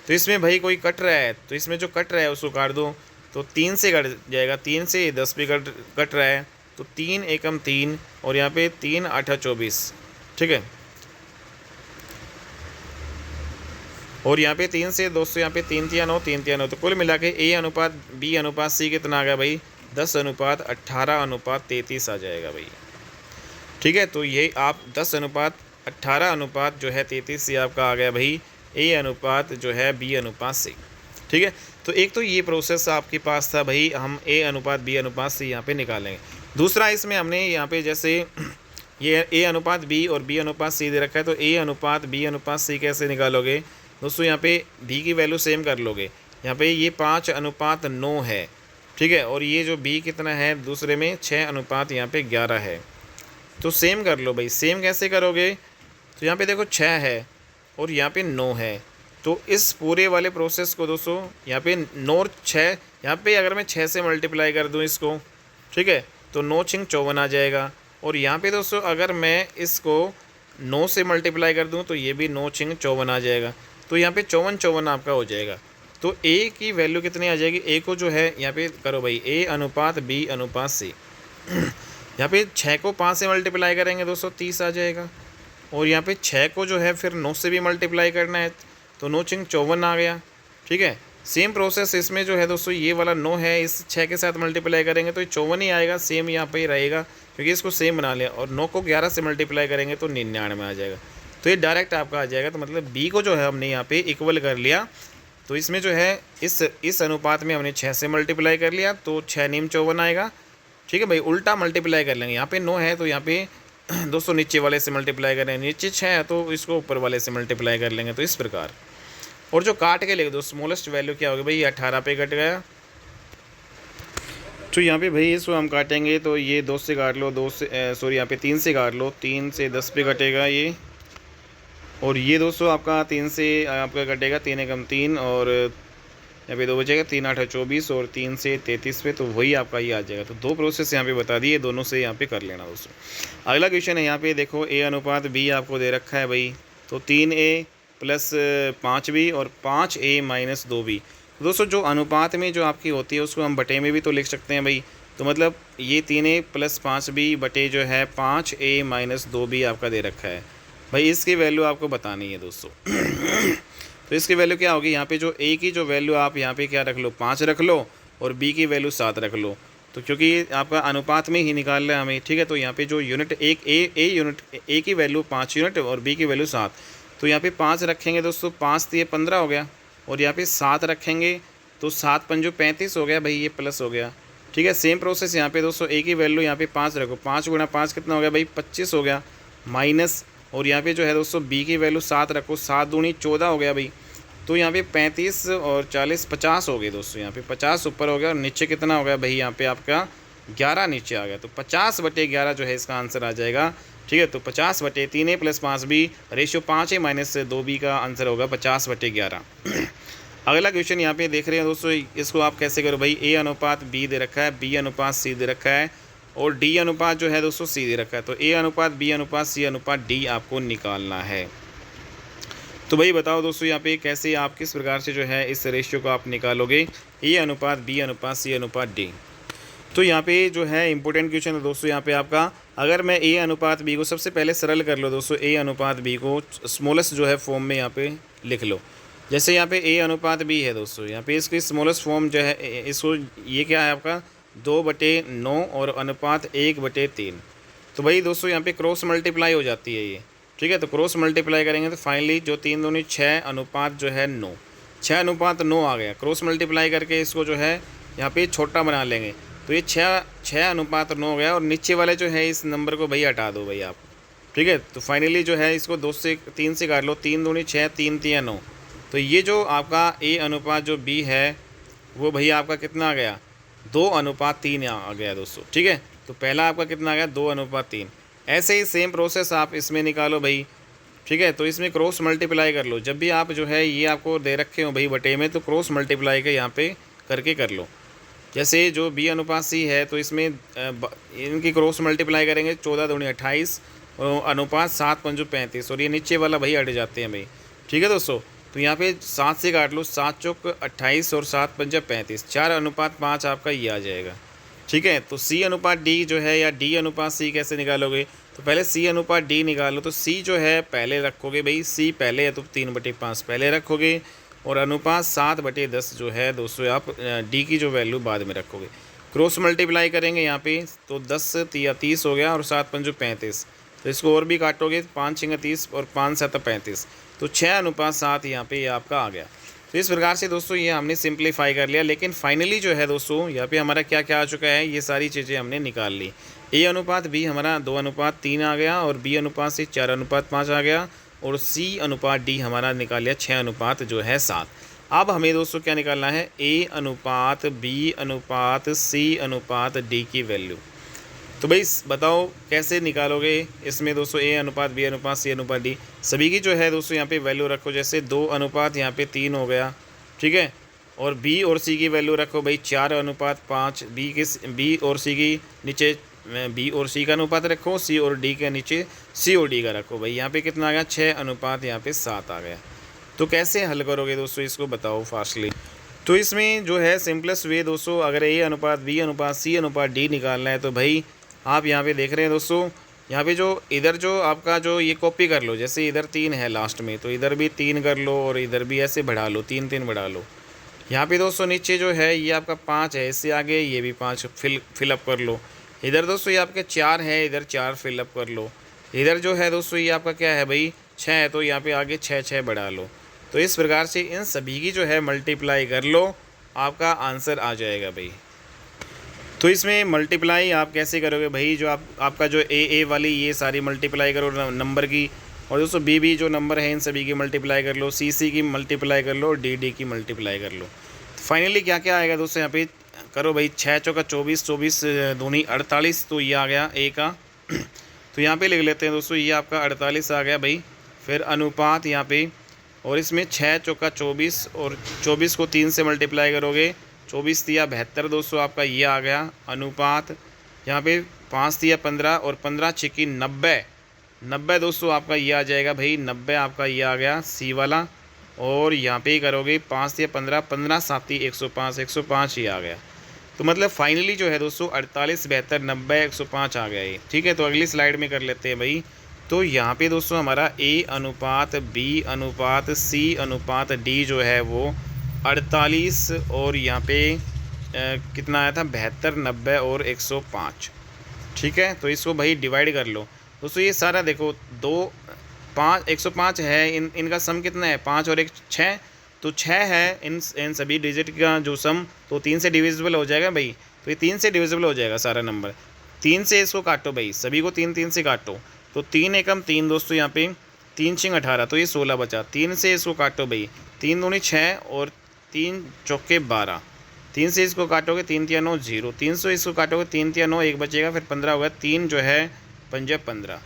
तो इसमें भाई कोई कट रहा है, तो इसमें जो कट रहा है उसको काट दो, तो 3 से कट जाएगा, 3 से 10 भी कट रहा है, तो 3 एकम 3 और यहाँ पे 3 8 24, ठीक है। और यहाँ पे 3 से दोस्तों यहाँ पे 3 3 9 3 3 9, तो कुल मिला के ए अनुपात बी अनुपात सी कितना आ गया भाई 10 अनुपात 18 अनुपात 33 आ जाएगा भाई, ठीक है। तो ये आप 10 अनुपात 18 अनुपात जो है 33 से आपका आ गया भाई ए अनुपात जो है बी अनुपात सी, ठीक है। तो एक तो ये प्रोसेस आपके पास था भाई, हम ए अनुपात बी अनुपात सी यहाँ पे निकालेंगे। दूसरा इसमें हमने यहाँ पे जैसे ये ए अनुपात बी और बी अनुपात सी दे रखा है, तो ए अनुपात बी अनुपात सी कैसे निकालोगे दोस्तों, यहाँ पे बी की वैल्यू सेम कर लोगे, यहाँ पे ये 5 अनुपात 9 है, ठीक है। और ये जो बी कितना है दूसरे में 6 अनुपात यहाँ पे 11 है, तो सेम कर लो भाई। सेम कैसे करोगे, तो यहाँ पे देखो 6 है और यहाँ पे 9 है, तो इस पूरे वाले प्रोसेस को दोस्तों यहाँ पे 9 और 6, यहाँ पे अगर मैं 6 से मल्टीप्लाई कर दूँ इसको, ठीक है, तो 9 6 54 आ जाएगा। और यहाँ पे दोस्तों अगर मैं इसको 9 से मल्टीप्लाई कर दूँ तो ये भी 9 6 54 आ जाएगा, तो यहाँ पे 54 54 आपका हो जाएगा। तो ए की वैल्यू कितनी आ जाएगी, ए को जो है यहाँ पे करो भाई ए अनुपात बी अनुपात सी, यहाँ पे 6 को 5 से मल्टीप्लाई करेंगे दोस्तों 30 आ जाएगा, और यहाँ पे 6 को जो है फिर 9 से भी मल्टीप्लाई करना है, तो 9 6 54 आ गया, ठीक है। सेम प्रोसेस इसमें जो है दोस्तों ये वाला 9 है, इस 6 के साथ मल्टीप्लाई करेंगे तो ये 54 ही आएगा, सेम यहाँ पे ही रहेगा क्योंकि इसको सेम बना लिया। और 9 को 11 से मल्टीप्लाई करेंगे तो 99 आ जाएगा, तो ये डायरेक्ट आपका आ जाएगा। तो मतलब बी को जो है हमने यहाँ पे इक्वल कर लिया, तो इसमें जो है इस अनुपात में हमने 6 से मल्टीप्लाई कर लिया तो 6 नीम 54 आएगा, ठीक है भाई। उल्टा मल्टीप्लाई कर लेंगे, यहाँ पे 9 है तो यहाँ पे दोस्तों नीचे वाले से मल्टीप्लाई करें, नीचे 6 है तो इसको ऊपर वाले से मल्टीप्लाई कर लेंगे, तो इस प्रकार। और जो काट के लेंगे दोस्तों स्मॉलेस्ट वैल्यू क्या होगी भाई, 18 पे कट गया, तो यहाँ पे भाई इसको हम काटेंगे तो ये 2 से काट लो, 2 से सॉरी यहाँ पे 3 से काट लो, 3 से 10 पे कटेगा ये। और ये दोस्तों आपका 3 से आपका कटेगा 3 एकम 3 और यहाँ पे 2 बचेगा, 3 8 24 और 3 से 33 पे, तो वही आपका ये आ जाएगा। तो 2 प्रोसेस यहाँ पे बता दिए, दोनों से यहाँ पे कर लेना दोस्तों। अगला क्वेश्चन है यहाँ पे देखो ए अनुपात बी आपको दे रखा है भाई, तो 3a प्लस 5b और 5a माइनस 2b। तो दोस्तों जो अनुपात में जो आपकी होती है उसको हम बटे में भी तो लिख सकते हैं भाई, तो मतलब ये 3a प्लस 5b बटे जो है 5a माइनस 2b आपका दे रखा है भाई, इसकी वैल्यू आपको बतानी है दोस्तों। तो इसकी वैल्यू क्या होगी, यहाँ पे जो a की जो वैल्यू आप यहाँ पे क्या रख लो 5 रख लो और b की वैल्यू 7 रख लो, तो क्योंकि आपका अनुपात में ही निकाल रहा है हमें, ठीक है। तो यहाँ पे जो यूनिट एक ए यूनिट a की वैल्यू 5 यूनिट और b की वैल्यू 7, तो यहाँ पे 5 रखेंगे दोस्तों, 5 तो ये 15 हो गया, और यहाँ पे 7 रखेंगे तो 7 पंजो 35 हो गया भाई, ये प्लस हो गया, ठीक है। सेम प्रोसेस यहाँ पे दोस्तों a की वैल्यू यहाँ पे 5 रखो, 5 गुणा 5 कितना हो गया भाई 25 हो गया, माइनस, और यहाँ पे जो है दोस्तों b की वैल्यू 7 रखो, 7 दूनी 14 हो गया भाई, तो यहाँ पे 35 और 40 50 हो गए दोस्तों, यहाँ पे 50 ऊपर हो गया, और नीचे कितना हो गया भाई यहाँ पे आपका 11 नीचे आ गया, तो 50/11 जो है इसका आंसर आ जाएगा, ठीक है। तो 50/3a plus 5b ratio 5a minus 2b का आंसर होगा 50/11। अगला क्वेश्चन यहाँ पे देख रहे हैं दोस्तों, इसको आप कैसे करो भाई, ए अनुपात बी दे रखा है, बी अनुपात सी दे रखा है और डी अनुपात जो है दोस्तों सी दे रखा है, तो ए अनुपात बी अनुपात सी अनुपात डी आपको निकालना है। तो भाई बताओ दोस्तों यहाँ पे कैसे आप किस प्रकार से जो है इस रेशियो को आप निकालोगे, ए अनुपात बी अनुपात सी अनुपात डी। तो यहाँ पे जो है इंपॉर्टेंट क्वेश्चन है दोस्तों यहाँ पे आपका, अगर मैं ए अनुपात बी को सबसे पहले सरल कर लो दोस्तों, ए अनुपात बी को स्मॉलेस्ट जो है फॉर्म में यहाँ पे लिख लो। जैसे यहाँ पे ए अनुपात बी है दोस्तों, यहाँ पे इसकी स्मॉलेस्ट फॉर्म जो है इसको ये क्या है आपका 2/9 और अनुपात 1/3। तो भाई दोस्तों यहाँ पे क्रॉस मल्टीप्लाई हो जाती है ये, ठीक है। तो क्रॉस मल्टीप्लाई करेंगे तो फाइनली जो 3 दूनी 6 अनुपात जो है 9, 6 अनुपात 9 आ गया। क्रॉस मल्टीप्लाई करके इसको जो है यहाँ पे छोटा बना लेंगे, तो ये 6 अनुपात 9 हो गया, और नीचे वाले जो है इस नंबर को भाई हटा दो भाई आप, ठीक है। तो फाइनली जो है इसको 2 से 3 से काट लो, 3 दूनी 6 3 3 9, तो ये जो आपका ए अनुपात जो बी है वो भैया आपका कितना आ गया 2/3 आ गया दोस्तों, ठीक है। तो पहला आपका कितना आ गया 2/3। ऐसे ही सेम प्रोसेस आप इसमें निकालो भाई, ठीक है। तो इसमें क्रॉस मल्टीप्लाई कर लो, जब भी आप जो है ये आपको दे रखे हो भाई बटे में, तो क्रॉस मल्टीप्लाई के यहाँ पे करके कर लो। जैसे जो बी अनुपात सी है तो इसमें इनकी क्रॉस मल्टीप्लाई करेंगे, 14 दूनी 28 और अनुपात 7 पंजो 35, और ये नीचे वाला भाई हट जाते हैं भाई, ठीक है दोस्तों। तो यहाँ पे 7 से काट लो, 7 चौक 28 और 7 पंजा 35, 4:5 आपका ये आ जाएगा। ठीक है, तो C अनुपात D जो है या D अनुपात C कैसे निकालोगे? तो पहले C अनुपात D निकालो। तो C जो है पहले रखोगे भाई, C पहले है तो 3/5 पहले रखोगे, और अनुपात 7/10 जो है दोस्तों आप D की जो वैल्यू बाद में रखोगे। क्रॉस मल्टीप्लाई करेंगे यहाँ पे, तो 10 या 30 हो गया और 7 पंजो 35, तो इसको और भी काटोगे, 5 6 30 और 5 7 35, तो 6:7 यहाँ पे ये आपका आ गया। तो इस प्रकार से दोस्तों ये हमने सिंप्लीफाई कर लिया। लेकिन फाइनली जो है दोस्तों यहाँ पे हमारा क्या क्या आ चुका है, ये सारी चीज़ें हमने निकाल ली। A अनुपात B हमारा 2:3 आ गया, और B अनुपात C 4:5 आ गया, और C अनुपात D हमारा निकाल लिया 6:7। अब हमें दोस्तों क्या निकालना है, A अनुपात B अनुपात C अनुपात D की वैल्यू। तो भाई बताओ कैसे निकालोगे इसमें दोस्तों A अनुपात B अनुपात C अनुपात D सभी की जो है दोस्तों यहाँ पे वैल्यू रखो। जैसे 2 अनुपात यहाँ पे 3 हो गया, ठीक है, और B और C की वैल्यू रखो भाई 4:5। B और C की नीचे B और C का अनुपात रखो, C और D के नीचे C और D का रखो। भाई यहाँ पे कितना आ गया, 6:7 यहाँ पे 7 आ गया। तो कैसे हल करोगे दोस्तों, इसको बताओ फास्टली। तो इसमें जो है सिंपलेस्ट वे दोस्तों, अगर A अनुपात B अनुपात C अनुपात D निकालना है तो भाई आप यहाँ पे देख रहे हैं दोस्तों, यहाँ पे जो इधर जो आपका जो ये कॉपी कर लो। जैसे इधर 3 है लास्ट में, तो इधर भी 3 कर लो, और इधर भी ऐसे बढ़ा लो, 3 3 बढ़ा लो। यहाँ पे दोस्तों नीचे जो है ये आपका 5 है, इससे आगे ये भी 5 फिलअप कर लो। इधर दोस्तों ये आपके 4 है, इधर 4 फिलअप कर लो। इधर जो है दोस्तों ये आपका क्या है भाई, 6 है, तो यहाँ पे आगे 6 6 बढ़ा लो। तो इस प्रकार से इन सभी की जो है मल्टीप्लाई कर लो, आपका आंसर आ जाएगा भाई। तो इसमें मल्टीप्लाई आप कैसे करोगे भाई, जो आपका जो ए वाली ये सारी मल्टीप्लाई करो नंबर की, और दोस्तों बी जो नंबर है इन सभी की मल्टीप्लाई कर लो, सी की मल्टीप्लाई कर लो, डी की मल्टीप्लाई कर लो। तो फाइनली क्या क्या आएगा दोस्तों, यहाँ पे करो भाई, 6 चौका 24, 24 दूनी 48, तो ये आ गया ए का। तो यहाँ पे लिख लेते हैं दोस्तों, ये आपका 48 आ गया भाई। फिर अनुपात यहाँ पे, और इसमें 6 चौका 24, और 24 को 3 से मल्टीप्लाई करोगे, 24 दिया 72 दोस्तों आपका ये आ गया। अनुपात यहाँ पे 5 दिया 15, और 15 छिकी 90, 90 दोस्तों आपका ये आ जाएगा भाई, 90 आपका ये आ गया सी वाला। और यहाँ पे ही करोगे 5 दिया 15, 15 7 105, 105 ये आ गया। तो मतलब फाइनली जो है दोस्तों 48 72 90 105 आ गया ये। ठीक है, तो अगली स्लाइड में कर लेते हैं भाई। तो यहाँ पे दोस्तों हमारा A अनुपात B अनुपात C अनुपात D जो है वो 48, और यहाँ पे कितना आया था, 72 90 और 105। ठीक है, तो इसको भाई डिवाइड कर लो दोस्तों। ये सारा देखो 2 5 105 है, इनका सम कितना है, 5 और 1 6, तो 6 है इन सभी डिजिट का जो सम, तो 3 से डिविजिबल हो जाएगा भाई। तो ये 3 से डिविजिबल हो जाएगा सारा नंबर। 3 से इसको काटो भाई, सभी को 3 3 से काटो, तो 3 एकम 3 दोस्तों, यहाँ पे 3 छिंग 18, तो ये 16 बचा। 3 से इसको काटो भाई, 3 दूनी 6 और 3 चौके 12, 3 से इसको काटोगे 3 3 9 0, 3 से इसको काटोगे 3 3 9 1 बचेगा, फिर 15 होगा, 3 जो है 5 15।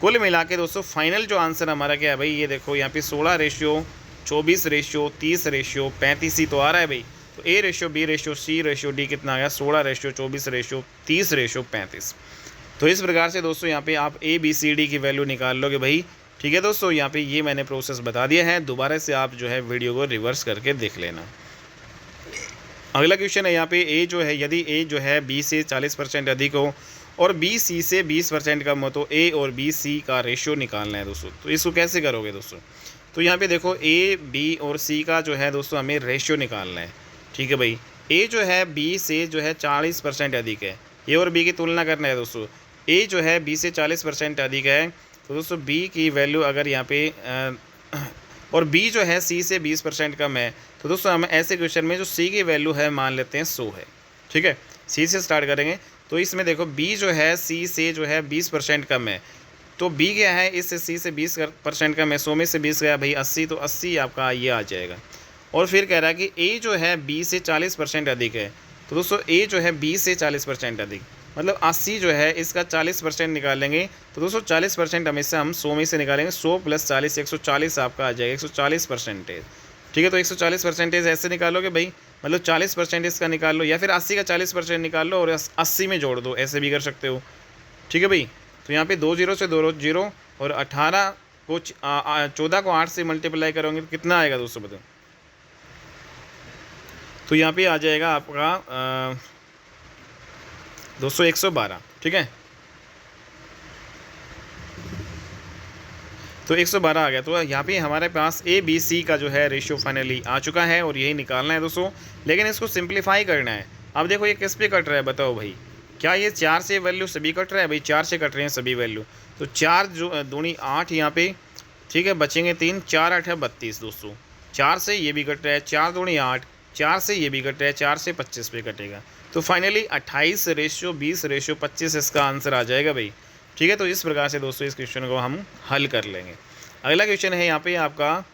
कुल मिला के दोस्तों फाइनल जो आंसर हमारा क्या है भाई, ये देखो यहाँ पे 16:24:30:35 ही तो आ रहा है भाई। तो A:B:C:D कितना आ गया, 16:24:30:30:35। तो इस प्रकार से दोस्तों यहाँ पे आप ABCD की वैल्यू निकाल लोगे भाई। ठीक है दोस्तों, यहाँ पे ये मैंने प्रोसेस बता दिया है, दोबारा से आप जो है वीडियो को रिवर्स करके देख लेना। अगला क्वेश्चन है यहाँ पे, A जो है, यदि A जो है B से 40% अधिक हो और B C से 20% कम हो, तो A और B C का रेशियो निकालना है दोस्तों। तो इसको कैसे करोगे दोस्तों, तो यहाँ पे देखो A B और C का जो है दोस्तों हमें रेशियो निकालना है। ठीक है भाई, A जो है B से जो है 40% अधिक है, A और B की तुलना करना है दोस्तों। A जो है B से 40% अधिक है, तो दोस्तों B की वैल्यू अगर यहाँ पे और B जो है C से 20% कम है, तो दोस्तों हम ऐसे क्वेश्चन में जो C की वैल्यू है मान लेते हैं 100 है। ठीक है, C से स्टार्ट करेंगे। तो इसमें देखो B जो है C से जो है 20% कम है, तो B क्या है, इससे C से 20% कम है, 100 में से 20 गया भाई 80, तो 80 आपका ये आ जाएगा। और फिर कह रहा है कि A जो है B से 40% अधिक है, तो दोस्तों A जो है B से 40% अधिक, मतलब 80 जो है इसका 40% निकालेंगे, तो दोस्तों 40% हमेशा हम 100 में से निकालेंगे, 100 + 40 140 आपका आ जाएगा, 140%। ठीक है, तो 140% ऐसे निकालोगे भाई, मतलब 40% इसका निकाल लो, या फिर 80 का 40% निकाल लो और 80 में जोड़ दो, ऐसे भी कर सकते हो। ठीक है भाई, तो यहाँ पे 2 0 से 2 0 और 18 को 14 को 8 से मल्टीप्लाई करोगे तो कितना आएगा दोस्तों बताओ। तो यहाँ पे आ जाएगा आपका दोस्तों 112, ठीक है। तो 112 आ गया। तो यहाँ पे हमारे पास ABC का जो है रेशियो फाइनली आ चुका है और यही निकालना है दोस्तों, लेकिन इसको सिंप्लीफाई करना है। अब देखो ये किस पे कट रहा है बताओ भाई, क्या ये 4 से वैल्यू सभी कट रहा है भाई, 4 से कट रहे हैं सभी वैल्यू। तो 4 जो दूनी 8 यहाँ पे, ठीक है, बचेंगे 3, 4 8 है 32 दोस्तों। 4 से ये भी कट रहा है, 4 दूनी 8, 4 से ये भी कट रहा है, 4 से 25 पे कटेगा। तो फाइनली 28:20:25 इसका आंसर आ जाएगा भाई, ठीक है। तो इस प्रकार से दोस्तों इस क्वेश्चन को हम हल कर लेंगे। अगला क्वेश्चन है यहाँ पे आपका,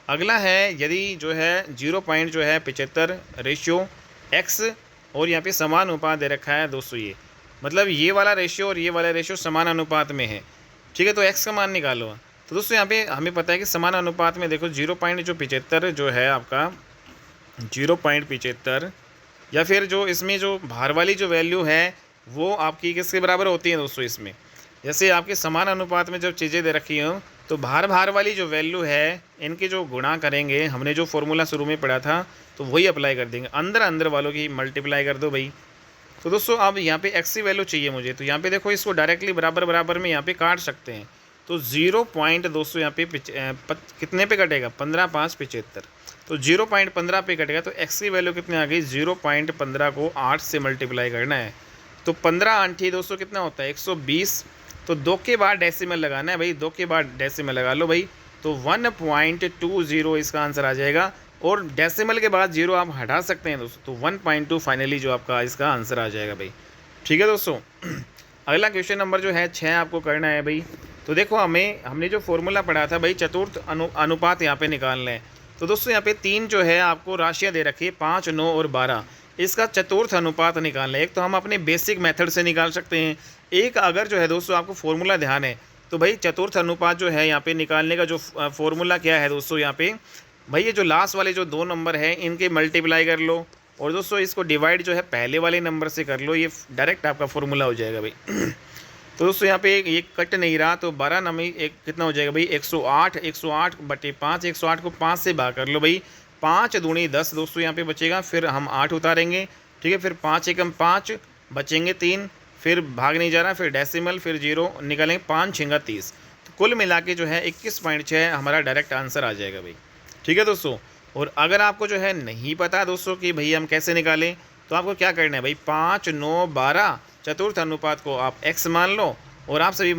अगला है यदि जो है 0.75 रेशियो x और यहाँ पे समान अनुपात दे रखा है दोस्तों, ये मतलब ये वाला रेशियो और ये वाला रेशियो समान अनुपात में है, ठीक है। तो x का मान निकालो। तो दोस्तों यहाँ पे हमें पता है कि समान अनुपात में देखो 0.75 जो है आपका 0.75 या फिर जो इसमें जो भार वाली जो वैल्यू है वो आपकी किसके बराबर होती है दोस्तों। इसमें जैसे आपके समान अनुपात में जब चीज़ें दे रखी हों तो भार वाली जो वैल्यू है इनके जो गुणा करेंगे, हमने जो फॉर्मूला शुरू में पढ़ा था तो वही अप्लाई कर देंगे, अंदर वालों की मल्टीप्लाई कर दो भाई। तो दोस्तों अब यहाँ पे x की वैल्यू चाहिए मुझे, तो यहाँ पे देखो इसको डायरेक्टली बराबर में यहाँ पे काट सकते हैं। तो 0 पॉइंट दोस्तों यहाँ पे कितने पे कटेगा, 15 5 75। तो 0.15 पे कटेगा। तो x की वैल्यू कितनी आ गई, 0.15 को 8 से मल्टीप्लाई करना है। तो 15 8 दोस्तों कितना होता है 120। तो 2 के बाद डेसिमल लगाना है भाई, 2 के बाद डेसिमल लगा लो भाई। तो 1.20 इसका आंसर आ जाएगा, और डेसिमल के बाद 0 आप हटा सकते हैं दोस्तों। तो 1.2 फाइनली जो आपका इसका आंसर आ जाएगा भाई, ठीक है दोस्तों। अगला क्वेश्चन नंबर जो है 6 आपको करना है भाई। तो देखो हमने जो फॉर्मूला पढ़ा था भाई, चतुर्थ अनुपात यहाँ पे निकालना है। तो दोस्तों यहाँ पे 3 जो है आपको राशियाँ दे रखी है, 5 9 और 12। इसका चतुर्थ अनुपात निकालना है। एक तो हम अपने बेसिक मेथड से निकाल सकते हैं, एक अगर जो है दोस्तों आपको फॉर्मूला ध्यान है तो भाई चतुर्थ अनुपात जो है यहाँ पे निकालने का जो फॉर्मूला क्या है दोस्तों, यहाँ पे भाई ये जो लास्ट वाले जो 2 नंबर हैं इनके मल्टीप्लाई कर लो, और दोस्तों इसको डिवाइड जो है पहले वाले नंबर से कर लो, ये डायरेक्ट आपका फॉर्मूला हो जाएगा भाई। तो दोस्तों यहाँ पे ये कट नहीं रहा, तो 12 नंबर एक कितना हो जाएगा भाई 108, 108/5, 108 को 5 से भाग कर लो भाई, 5 दूनी 10 दोस्तों यहाँ पे बचेगा। फिर हम 8 उतारेंगे, ठीक है। फिर 5 एकम 5 बचेंगे 3, फिर भाग नहीं जा रहा, फिर डेसिमल, फिर 0 निकालेंगे, 5 6 30। तो कुल मिला के जो है 21.6 हमारा डायरेक्ट आंसर आ जाएगा भाई, ठीक है दोस्तों। और अगर आपको जो है नहीं पता दोस्तों कि भाई हम कैसे निकालें, तो आपको क्या करना है भाई, 5 9 12 चतुर्थ अनुपात को आप x मान लो। और आप सभी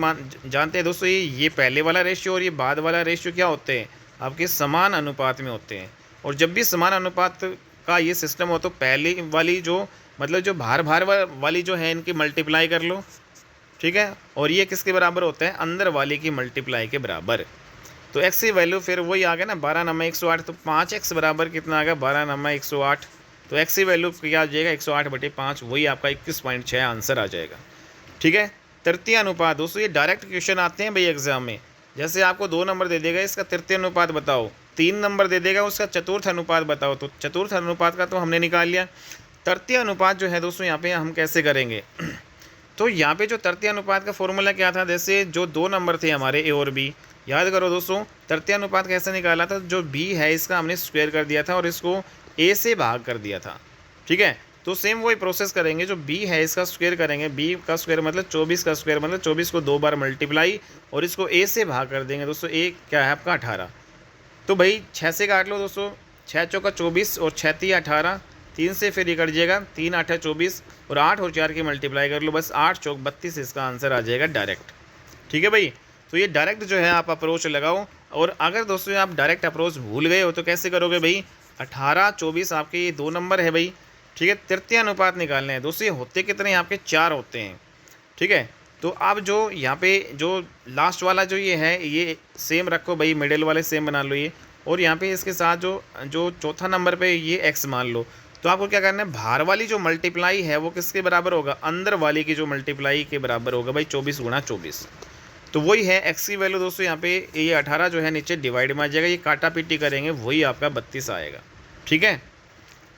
जानते हैं दोस्तों ये पहले वाला रेशियो और ये बाद वाला रेशियो क्या होते हैं, आपके समान अनुपात में होते हैं। और जब भी समान अनुपात का ये सिस्टम हो तो पहली वाली जो मतलब जो भार वाली जो है इनकी मल्टीप्लाई कर लो, ठीक है। और ये किसके बराबर होता है, अंदर वाले की मल्टीप्लाई के बराबर। तो x की वैल्यू फिर वही आ गया ना, 12 9 108। तो 5x बराबर कितना आ गया, 12 9 108। तो x की वैल्यू क्या आ जाएगा 108/5, वही आपका 21.6 आंसर आ जाएगा, ठीक है। तृतीय अनुपात दोस्तों ये डायरेक्ट क्वेश्चन आते हैं भाई एग्जाम में। जैसे आपको 2 नंबर दे देगा इसका तृतीय अनुपात बताओ, 3 नंबर दे देगा उसका चतुर्थ अनुपात बताओ। तो चतुर्थ अनुपात का तो हमने निकाल लिया। तृतीय अनुपात जो है दोस्तों यहाँ पे हम कैसे करेंगे, तो यहाँ पे जो तृतीय अनुपात का फॉर्मूला क्या था, जैसे जो 2 नंबर थे हमारे ए और बी, याद करो दोस्तों तृतीय अनुपात कैसे निकाला था, जो बी है इसका हमने स्क्वायर कर दिया था और इसको ए से भाग कर दिया था, ठीक है। तो सेम वही प्रोसेस करेंगे, जो बी है इसका स्क्वायर करेंगे, बी का स्क्वायर मतलब 24 का स्क्वायर मतलब 24 को 2 बार मल्टीप्लाई और इसको ए से भाग कर देंगे दोस्तों। ए क्या है आपका 18। तो भाई 6 से काट लो दोस्तों, 6 चौका 24 और 6 3 18, 3 से फिर ये कट जाएगा, 3 8 24 और 8 और 4 की मल्टीप्लाई कर लो, बस 8 चौक 32 इसका आंसर आ जाएगा डायरेक्ट, ठीक है भाई। तो ये डायरेक्ट जो है आप अप्रोच लगाओ। और अगर दोस्तों आप डायरेक्ट अप्रोच भूल गए हो तो कैसे करोगे भाई, 18 24 आपके ये 2 नंबर है भाई, ठीक है। तृतीय अनुपात निकालने हैं दोस्तों, ये होते कितने हैं आपके 4 होते हैं, ठीक है। तो आप जो यहाँ पे जो लास्ट वाला जो ये है ये सेम रखो भाई, मिडिल वाले सेम बना लो ये, और यहाँ पे इसके साथ जो चौथा नंबर पे ये x मान लो। तो आपको क्या करना है, भार वाली जो मल्टीप्लाई है वो किसके बराबर होगा, अंदर वाली की जो मल्टीप्लाई के बराबर होगा भाई, 24 गुणा 24। तो वही है x की वैल्यू दोस्तों, यहाँ पे ये 18 जो है नीचे डिवाइड में आ जाएगा, ये काटा पीटी करेंगे वही आपका 32 आएगा, ठीक है।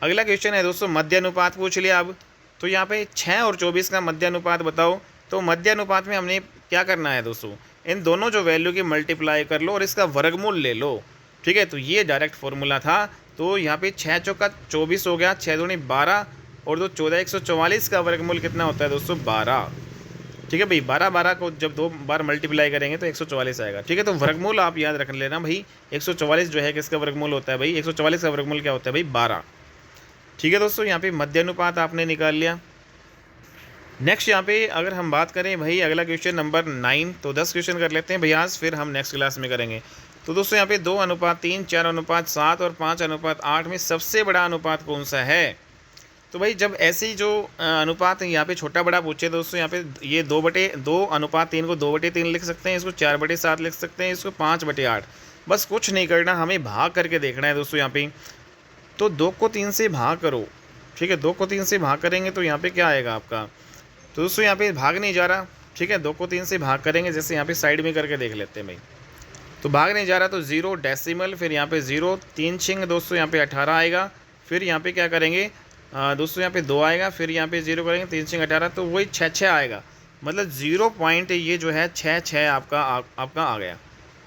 अगला क्वेश्चन है दोस्तों मध्य अनुपात पूछ लिया अब। तो यहाँ पे 6 और 24 का मध्य अनुपात बताओ। तो मध्य अनुपात में हमने क्या करना है दोस्तों, इन दोनों जो वैल्यू की मल्टीप्लाई कर लो और इसका वर्गमूल ले लो, ठीक है। तो ये डायरेक्ट फॉर्मूला था। तो यहाँ पे 6 चौका 24 हो गया, 6 दूनी 12 और 2 14, 144 का वर्गमूल कितना होता है दोस्तों 12, ठीक है भाई। 12 को जब 2 बार मल्टीप्लाई करेंगे तो 144 आएगा, ठीक है। तो वर्गमूल आप याद रख लेना भाई, 144 जो है किसका वर्गमूल होता है भाई, 144 का वर्गमूल क्या होता है भाई 12, ठीक है दोस्तों। यहाँ पे मध्य अनुपात आपने निकाल लिया। नेक्स्ट यहाँ पे अगर हम बात करें भाई अगला क्वेश्चन नंबर 9, तो 10 क्वेश्चन कर लेते हैं भाई आज, फिर हम नेक्स्ट क्लास में करेंगे। तो दोस्तों यहाँ पे 2:3, 4:7 और 5:8 में सबसे बड़ा अनुपात कौन सा है। तो भाई जब ऐसे ही जो अनुपात यहाँ पे छोटा बड़ा पूछे दोस्तों, यहाँ पे ये 2/2:3 को 2/3 लिख सकते हैं, इसको 4/7 लिख सकते हैं, इसको 5/8। बस कुछ नहीं करना, हमें भाग करके देखना है दोस्तों यहाँ पे। तो 2 को 3 से भाग करो, ठीक है। 2 को 3 से भाग करेंगे तो यहाँ पे क्या आएगा आपका, तो दोस्तों यहाँ पे भाग नहीं जा रहा, ठीक है। 2 को 3 से भाग करेंगे, जैसे यहाँ पे साइड में करके देख लेते हैं भाई। तो भाग नहीं जा रहा तो 0 डेसिमल, फिर यहाँ पे 0 3 छिंग दोस्तों यहाँ पे 18 आएगा। फिर यहाँ पे क्या करेंगे दोस्तों, यहाँ पे 2 आएगा, फिर यहाँ पे 0 करेंगे, 3 छिंग 18, तो वही 6 आएगा। मतलब 0 पॉइंट ये जो है 6 आपका आ गया।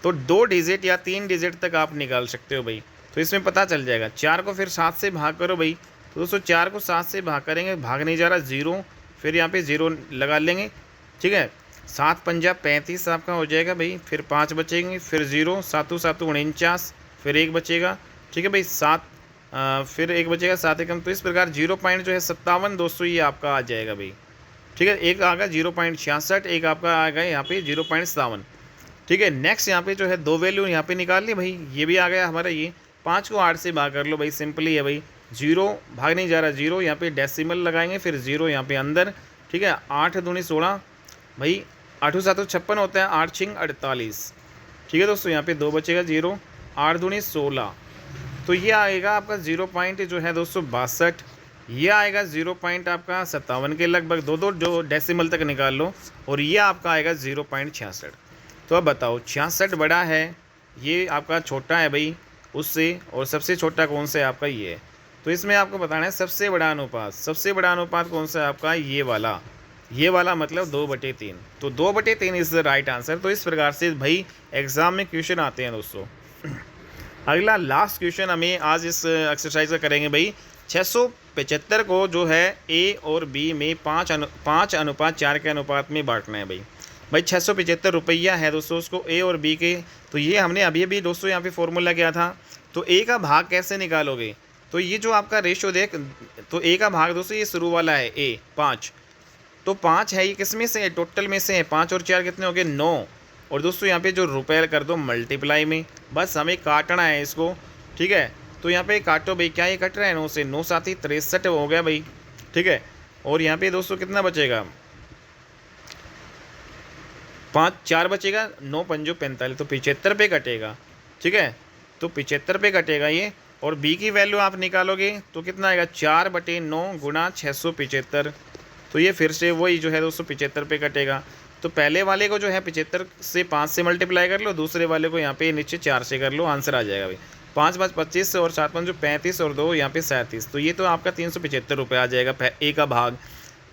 तो 2 डिजिट या 3 डिजिट तक आप निकाल सकते हो भाई। तो इसमें पता चल जाएगा। 4 को फिर 7 से भाग करो भाई। तो दोस्तों 4 को 7 से भाग करेंगे, भाग नहीं जा रहा 0, फिर यहाँ पे 0 लगा लेंगे, ठीक है। 7 पंजा 35 आपका हो जाएगा भाई। फिर 5 बचेंगे, फिर 0, 7 7 49, फिर 1 बचेगा, ठीक है भाई। 7 फिर 1 बचेगा, 7 एकम। तो इस प्रकार 0 पॉइंट जो है 57 दोस्तों ये आपका आ जाएगा भाई, ठीक है। एक आ गया 0.66, एक आपका आ गया यहाँ पे 0.57, ठीक है। नेक्स्ट यहाँ पे जो है 2 वैल्यू यहाँ पे निकाल ली भाई, ये भी आ गया हमारा। ये 5 को 8 से भाग कर लो भाई, सिंपली है भाई। 0 भाग नहीं जा रहा, 0 यहाँ पे डेसिमल लगाएंगे, फिर 0 यहाँ पे अंदर, ठीक है। 8 दूनी 16 भाई, 8 7 56 होता है, 8 छिंग 48, ठीक है दोस्तों। यहाँ पे 2 बचेगा 0, 8 दूनी 16, तो ये आएगा आपका 0 पॉइंट जो है दोस्तों 62। ये आएगा 0 पॉइंट आपका 57 के लगभग, दो जो डेसिमल तक निकाल लो। और ये आपका आएगा 0.66। तो अब बताओ 66 बड़ा है, ये आपका छोटा है भाई उससे, और सबसे छोटा कौन सा है आपका ये है। तो इसमें आपको बताना है सबसे बड़ा अनुपात। सबसे बड़ा अनुपात कौन सा है आपका, ये वाला मतलब 2/3। तो 2/3 इज़ द राइट आंसर। तो इस प्रकार से भाई एग्ज़ाम में क्वेश्चन आते हैं दोस्तों। अगला लास्ट क्वेश्चन हमें आज इस एक्सरसाइज का करेंगे भाई। 675 को जो है ए और बी में 5:4 के अनुपात में बांटना है भाई 675 रुपया है दोस्तों उसको ए और बी के। तो ये हमने अभी दोस्तों यहाँ पे फॉर्मूला किया था। तो ए का भाग कैसे निकालोगे, तो ये जो आपका रेशो देख, तो ए का भाग दोस्तों ये शुरू वाला है ए 5, तो 5 है, ये किस में से है, टोटल में से है। 5 और 4 कितने हो गए 9। और दोस्तों यहाँ पे जो रुपये कर दो मल्टीप्लाई में, बस हमें काटना है इसको, ठीक है। तो यहाँ पे काटो भाई, क्या ये कट रहा है 9 से, 9 7 63 हो गया भाई, ठीक है। और यहाँ पे दोस्तों कितना बचेगा, 5 4 बचेगा, 9 पंजो 45, तो 75 पे कटेगा, ठीक है। तो 75 पे कटेगा ये। और बी की वैल्यू आप निकालोगे तो कितना आएगा 4/9 गुणा 675। तो ये फिर से वही जो है दोस्तों 75 पे कटेगा। तो पहले वाले को जो है 75 से 5 से मल्टीप्लाई कर लो, दूसरे वाले को यहाँ पे नीचे 4 से कर लो, आंसर आ जाएगा भाई 5 5 25 और 7 5 35 और 2 यहाँ पे 37। तो ये तो आपका 375 रुपये आ जाएगा ए का भाग।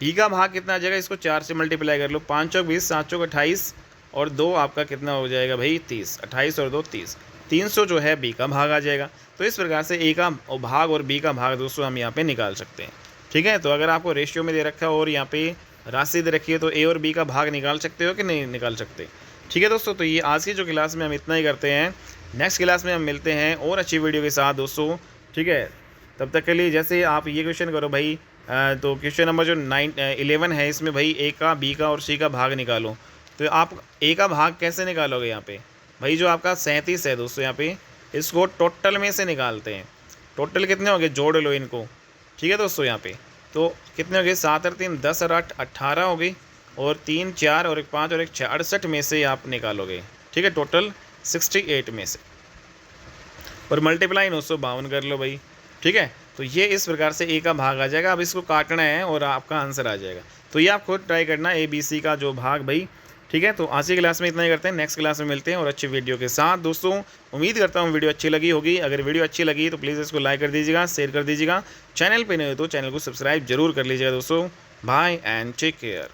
बी का भाग कितना आ जाएगा, इसको 4 से मल्टीप्लाई कर लो, 5 चौक 20, 7 चौक 28 और 2 आपका कितना हो जाएगा भाई 30, 28 और 2 30, 300 जो है बी का भाग आ जाएगा। तो इस प्रकार से ए का भाग और बी का भाग दोस्तों हम यहाँ पे निकाल सकते हैं, ठीक है। तो अगर आपको रेशियो में दे रखा है और यहाँ पे राशि दे रखी है तो ए और बी का भाग निकाल सकते हो कि नहीं निकाल सकते, ठीक है दोस्तों। तो ये आज की जो क्लास में हम इतना ही करते हैं, नेक्स्ट क्लास में हम मिलते हैं और अच्छी वीडियो के साथ दोस्तों, ठीक है। तब तक के लिए जैसे आप ये क्वेश्चन करो भाई, तो क्वेश्चन नंबर जो 11 है इसमें भाई ए का बी का और सी का भाग निकालो। तो आप ए का भाग कैसे निकालोगे, यहाँ पे भाई जो आपका 37 है दोस्तों, यहाँ पे इसको टोटल में से निकालते हैं। टोटल कितने हो गए, जोड़ लो इनको, ठीक है दोस्तों। यहाँ पे तो कितने हो गए 7 और 3 10 और 8 18 हो गई, और 3 4 और 1 5 और 1 6 68 में से आप निकालोगे, ठीक है। टोटल 68 में से, और मल्टीप्लाई 952 कर लो भाई, ठीक है। तो ये इस प्रकार से ए का भाग आ जाएगा। अब इसको काटना है और आपका आंसर आ जाएगा। तो ये आप खुद ट्राई करना ए बी सी का जो भाग भाई, ठीक है। तो आज की क्लास में इतना ही करते हैं, नेक्स्ट क्लास में मिलते हैं और अच्छी वीडियो के साथ दोस्तों। उम्मीद करता हूँ वीडियो अच्छी लगी होगी। अगर वीडियो अच्छी लगी तो प्लीज़ इसको लाइक कर दीजिएगा, शेयर कर दीजिएगा। चैनल पे नहीं हो तो चैनल को सब्सक्राइब जरूर कर लीजिएगा दोस्तों। Bye and take care.